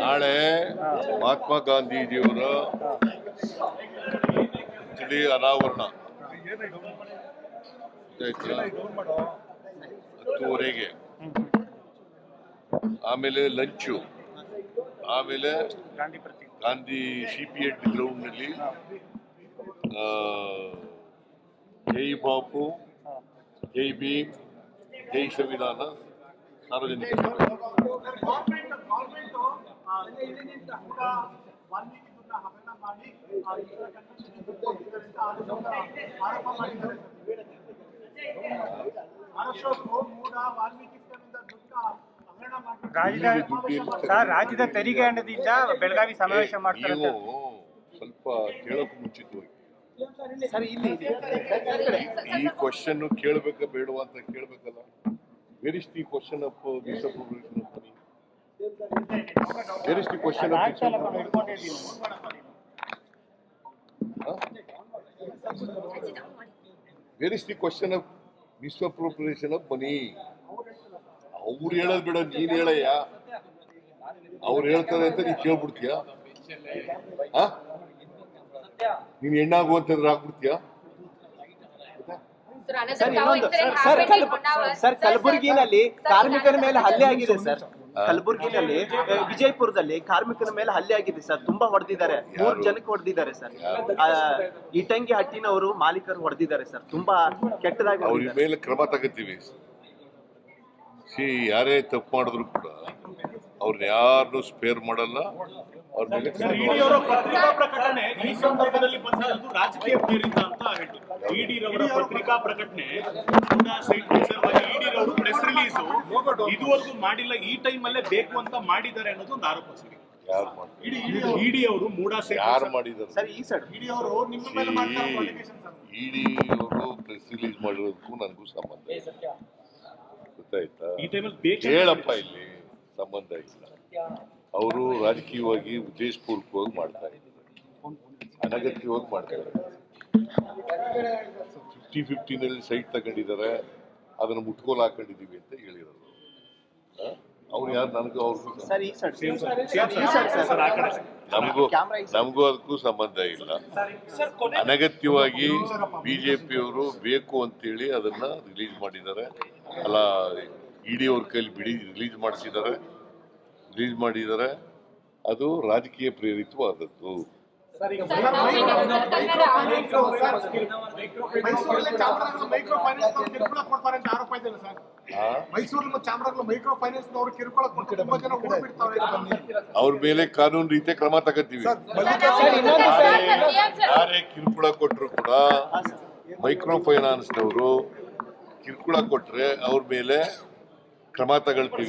ನಾಳೆ ಮಹಾತ್ಮ ಗಾಂಧೀಜಿಯವರ ತಿಳಿ ಅನಾವರಣ 10:30ಗೆ, ಆಮೇಲೆ ಲಂಚು, ಆಮೇಲೆ ಗಾಂಧಿ CPH ಗ್ರೌಂಡ್ನಲ್ಲಿ ಜೈ ಬಾಪು, ಜೈ ಭೀಮ್, ಜೈ ಸಂವಿಧಾನ ಸಾರ್ವಜನಿಕ ರಾಜ್ಯದ ತೆರಿಗೆ ಹಣದಿಂದ ಬೆಳಗಾವಿ ಸಮಾವೇಶ ಮಾಡ್ತಾರೆ. ನೀವು ಸ್ವಲ್ಪ ಕೇಳೋಕೆ ಮುಂಚಿತವಾಗಿ ಈ ಕ್ವಶನ್ ಕೇಳಬೇಕ ಬೇಡವಾ ಅಂತ ಕೇಳಬೇಕಲ್ಲ. Where is the question of disappropriation of money? Where is the question of where is the question of misappropriation of money? ಅವ್ರು ಹೇಳೋದು ಬೇಡ, ನೀನ್ ಹೇಳಯ್ಯ. ಅವ್ರು ಹೇಳ್ತಾರೆ ಅಂತ ನೀನ್ ಕೇಳ್ಬಿಡ್ತೀಯ? ನೀನ್ ಹೆಣ್ಣಾಗುವಂತಂದ್ರೆ ಆಗ್ಬಿಡ್ತೀಯ? ಸರ್, ಕಲಬುರಗಿನಲ್ಲಿ ಕಾರ್ಮಿಕರ ಮೇಲೆ ಹಲ್ಲೆ ಆಗಿದೆ ಸರ್. ಕಲಬುರಗಿನಲ್ಲಿ, ವಿಜಯಪುರದಲ್ಲಿ ಕಾರ್ಮಿಕರ ಮೇಲೆ ಹಲ್ಲೆ ಆಗಿದೆ ಸರ್. ತುಂಬಾ ಹೊಡೆದಿದ್ದಾರೆ, 3 ಜನಕ್ಕೆ ಹೊಡೆದಿದ್ದಾರೆ ಸರ್. ಇಟಂಗಿ ಹಟ್ಟಿನವರು ಮಾಲೀಕರು ಹೊಡೆದಿದ್ದಾರೆ ಸರ್. ತುಂಬಾ ಕೆಟ್ಟದಾಗಿ ಅವ್ರ ಮೇಲೆ ಕ್ರಮ ತಗೋತೀವಿ. ಯಾರೇ ತಪ್ಪು ಮಾಡಿದ್ರು ಕೂಡ ಅವ್ರನ್ನ ಯಾರನ್ನೂ ಸ್ಪೇರ್ ಮಾಡಲ್ಲ. ಅವ್ರ ಮೇಲೆ ಪತ್ರಿಕಾ ಪ್ರಕಟಣೆ ಈ ಸಂದರ್ಭದಲ್ಲಿ ಬಂದಿದ್ದು ರಾಜಕೀಯ ಪ್ರೇರಿತ ಅಂತ ಹೇಳಿದ್ರು. ಇಡಿರವರ ಪತ್ರಿಕಾ ಪ್ರಕಟಣೆ ಇಡಿರವರು ಪ್ರೆಸ್ ರಿಲೀಸ್ ಇದುವರೆಗೂ ಮಾಡಿಲ್ಲ, ಈ ಟೈಮ್ ಅಲ್ಲೇ ಬೇಕು ಅಂತ ಮಾಡಿದ್ದಾರೆ ಅನ್ನೋದು ಒಂದು ಆರೋಪ ಸರ್. ಇಡಿ ಅವರು ಮೂಡಾ ಯಾರು ಮಾಡಿದ್ದಾರೆ ಸರ್? ಈ ಸರ್ ಇಡಿ ಅವರು ನಿಮ್ಮ ಮೇಲೆ ಮಾಡ್ತಾರೆ. ಇಡಿ ಅವರು ಪ್ರೆಸ್ ರಿಲೀಸ್ ಮಾಡಿರೋದಕ್ಕೂ ನನಗೂ ಸಂಬಂಧ ಗೊತ್ತಾಯ್ತಾ? ಹೇಳಪ್ಪ, ಇಲ್ಲಿ ಸಂಬಂಧ ಇಲ್ಲ. ಅವರು ರಾಜಕೀಯವಾಗಿ ಉದ್ದೇಶಪೂರ್ವಕವಾಗಿ ಮಾಡ್ತಾ ಇದ್ದಾರೆ, ಅನಗತ್ಯವಾಗಿ ಮಾಡ್ತಾ ಇದ್ದಾರೆ. 50-50 ಸೈಟ್ ತಗೊಂಡಿದ್ದಾರೆ, ಅದನ್ನು ಮುಟ್ಕೋಲ್ ಹಾಕೊಂಡಿದೀವಿ ಅಂತ ಹೇಳಿರೋದು. ಅವ್ರು ಯಾರು? ನನಗೂ ಅವ್ರಿಗೂ ನಮಗೂ ಅದಕ್ಕೂ ಸಂಬಂಧ ಇಲ್ಲ. ಅನಗತ್ಯವಾಗಿ ಬಿಜೆಪಿಯವರು ಬೇಕು ಅಂತೇಳಿ ಅದನ್ನ ರಿಲೀಸ್ ಮಾಡಿದ್ದಾರೆ. ಅಲ್ಲ, ಇಡಿ ಅವ್ರ ಕೈಲಿ ರಿಲೀಸ್ ಮಾಡಿದ್ದಾರೆ. ಅದು ರಾಜಕೀಯ ಪ್ರೇರಿತವಾದದ್ದು. ಅವ್ರ ಮೇಲೆ ಕಾನೂನು ರೀತಿಯ ಕ್ರಮ ತಗೋತೀವಿ. ಯಾರೇ ಕಿರುಕುಳ ಕೊಟ್ಟರು ಕೂಡ, ಮೈಕ್ರೋ ಫೈನಾನ್ಸ್ನವರು ಕಿರುಕುಳ ಕೊಟ್ರೆ ಅವ್ರ ಮೇಲೆ ಕ್ರಮ ತಗೊಳ್ತೀವಿ.